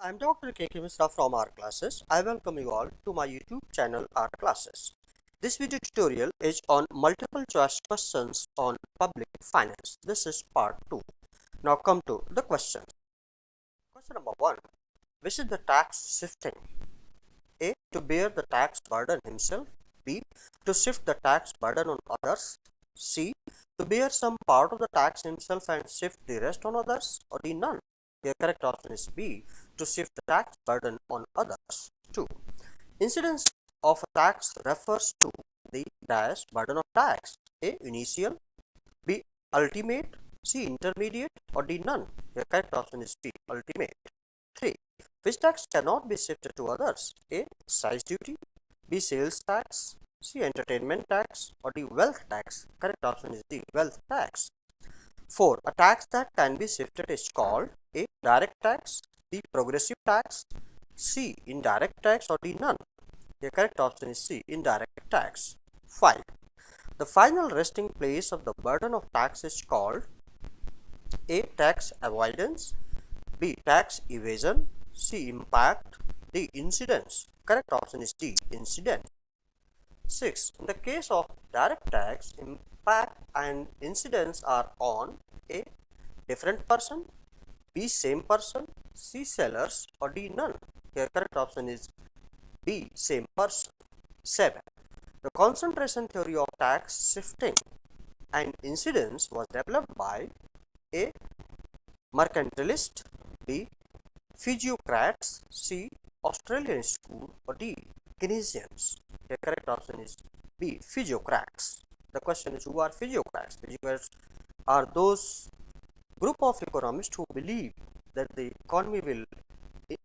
I'm Dr. K.K. Misra from R Classes. I welcome you all to my YouTube channel R Classes. This video tutorial is on multiple choice questions on public finance. This is part 2. Now come to the questions. Question number 1. Which is the tax shifting? A. To bear the tax burden himself. B. To shift the tax burden on others. C. To bear some part of the tax himself and shift the rest on others. Or D. None. The correct option is B. To shift the tax burden on others. 2. Incidence of a tax refers to the dash burden of tax. A. Initial. B. Ultimate. C. Intermediate. Or D. None. The correct option is B. Ultimate. 3. Which tax cannot be shifted to others? A. Excise duty. B. Sales tax. C. Entertainment tax. Or D. Wealth tax. Correct option is D. Wealth tax. 4. A tax that can be shifted is called A. Direct tax. B. Progressive tax. C. Indirect tax. Or D. None. The correct option is C. Indirect tax. 5. The final resting place of the burden of tax is called A. Tax avoidance. B. Tax evasion. C. Impact. D. Incidence. Correct option is D. Incidence. 6. In the case of direct tax, impact and incidence are on A. Different person. B. Same person. C. Sellers. Or D. None. The correct option is B. Same person. 7. The concentration theory of tax shifting and incidence was developed by A. Mercantilist. B. Physiocrats. C. Australian school. Or D. Keynesians. The correct option is B. Physiocrats. The question is, who are physiocrats? Physiocrats are those group of economists who believe that the economy will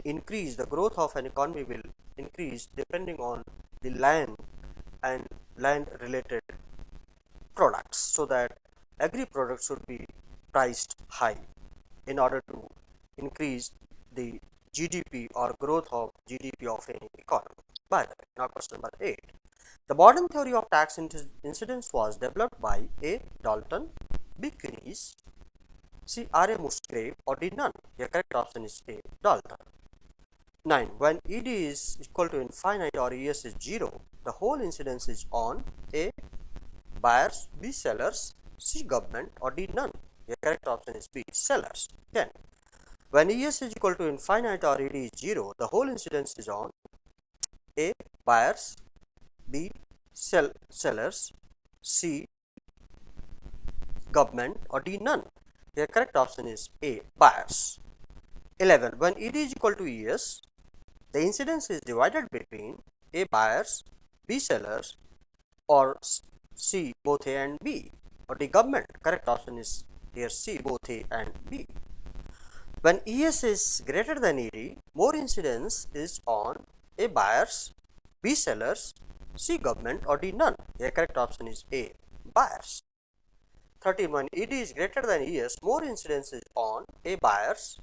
increase, the growth of an economy will increase depending on the land and land related products, so that agri products should be priced high in order to increase the GDP or growth of GDP of any economy. By the way, now question number 8. The modern theory of tax incidence was developed by A. Dalton, B. Keynes, C. R. A. Musgrave, or D. None. The correct option is A. Dalton. 9. When ED is equal to infinite or ES is 0, the whole incidence is on A. Buyers, B. Sellers, C. Government, or D. None. The correct option is B. Sellers. 10. When ES is equal to infinite or ED is 0, the whole incidence is on A. Buyers, B. Sellers, C. Government, or D. None. The correct option is A. Buyers. 11. When ED is equal to ES, the incidence is divided between A. Buyers, B. Sellers, or C. Both A and B, or D. Government. Correct option is here C. Both A and B. When ES is greater than ED, more incidence is on A. Buyers, B. Sellers, C. Government, or D. None. The correct option is A. Buyers. 13. When ED is greater than ES, more incidence is on A. Buyers,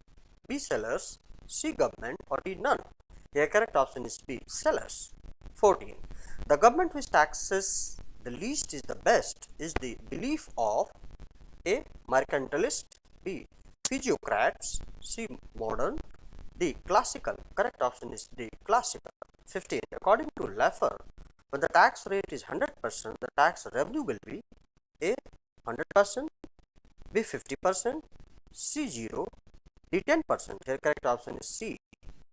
B. Sellers, C. Government, or D. None. The correct option is B. Sellers. 14. The government which taxes the least is the best is the belief of A. Mercantilist, B. Physiocrats, C. Modern, D. Classical. Correct option is D. Classical. 15. According to Laffer, when the tax rate is 100%, the tax revenue will be A. 100%, B. 50%, C. 0, D. 10%. Here correct option is C.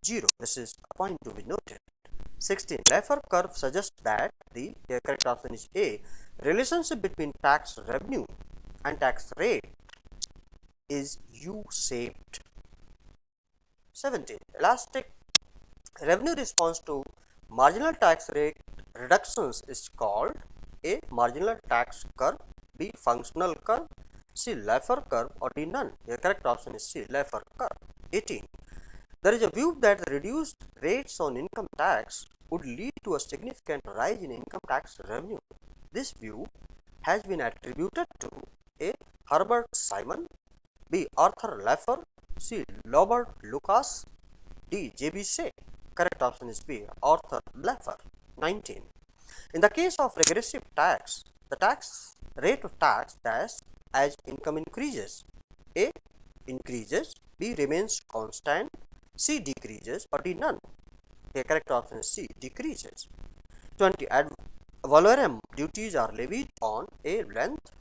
0. This is a point to be noted. 16. Laffer curve suggests that the correct option is A. Relationship between tax revenue and tax rate is U-shaped. 17. Elastic revenue response to marginal tax rate reductions is called A. Marginal tax curve, B. Functional curve, C. Laffer curve, or D. None. The correct option is C. Laffer curve. 18. There is a view that reduced rates on income tax would lead to a significant rise in income tax revenue. This view has been attributed to A. Herbert Simon, B. Arthur Laffer, C. Robert Lucas, D. J.B. Shea. Correct option is B. Arthur Laffer. 19. In the case of regressive tax, the tax rate of tax dash as income increases. A. Increases, B. Remains constant, C. Decreases or D. None. The correct option is C. Decreases. 20. Ad valorem duties are levied on A. Length,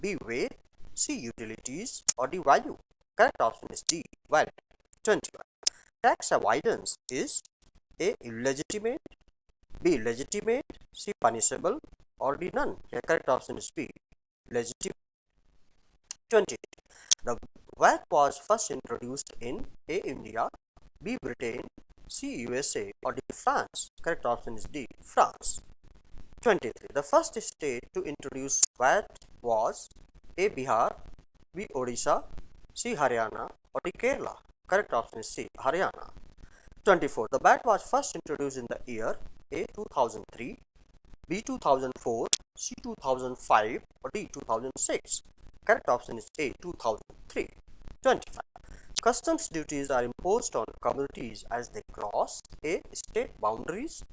B. Weight, C. Utilities or D. Value. Correct option is D. Value. 21. Tax avoidance is A. Illegitimate, B. Legitimate, C. Punishable or D. None. The correct option is B. Legitimate. 20. The VAT was first introduced in A. India, B. Britain, C. USA or D. France. Correct option is D. France. 23. The first state to introduce VAT was A. Bihar, B. Odisha, C. Haryana or D. Kerala. Correct option is C. Haryana. 24. The VAT was first introduced in the year A. 2003, B. 2004, C. 2005 or D. 2006. Correct option is A. 2003. 25. Customs duties are imposed on commodities as they cross A. State boundaries,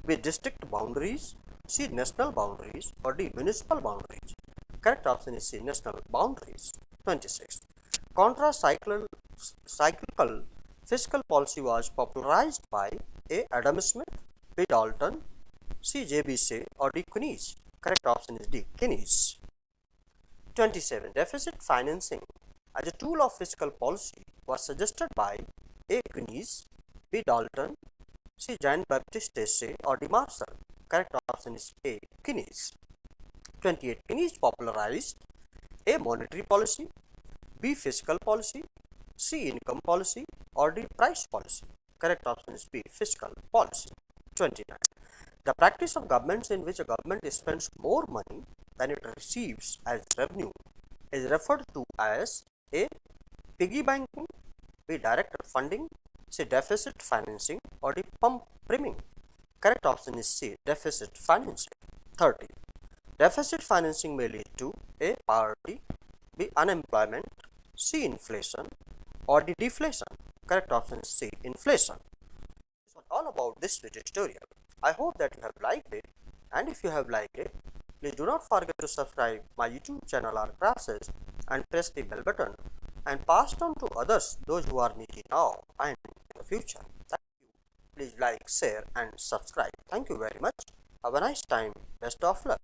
B. District boundaries, C. National boundaries or D. Municipal boundaries. Correct option is C. National boundaries. 26. Contra-cyclical fiscal policy was popularized by A. Adam Smith, B. Dalton, C. J.B. Say or D. Keynes. Correct option is D. Keynes. 27. Deficit financing as a tool of fiscal policy was suggested by A. Keynes, B. Dalton, C. Jean Baptiste Say or D. Marshall. Correct option is A. Keynes. 28. Keynes popularized A. Monetary policy, B. Fiscal policy, C. Income policy or D. Price policy. Correct option is B. Fiscal policy. 29. The practice of governments in which a government spends more money than it receives as revenue is referred to as A. Piggy banking, B. Direct funding, C. Deficit financing or D. Pump priming. Correct option is C. Deficit financing. 30. Deficit financing may lead to A. Poverty, B. Unemployment, C. Inflation or D. Deflation. Correct option is C. Inflation. This was all about this video tutorial. I hope that you have liked it, and if you have liked it, please do not forget to subscribe my YouTube channel or classes and press the bell button and pass it on to others, those who are needy now and in the future. Thank you. Please like, share and subscribe. Thank you very much. Have a nice time. Best of luck.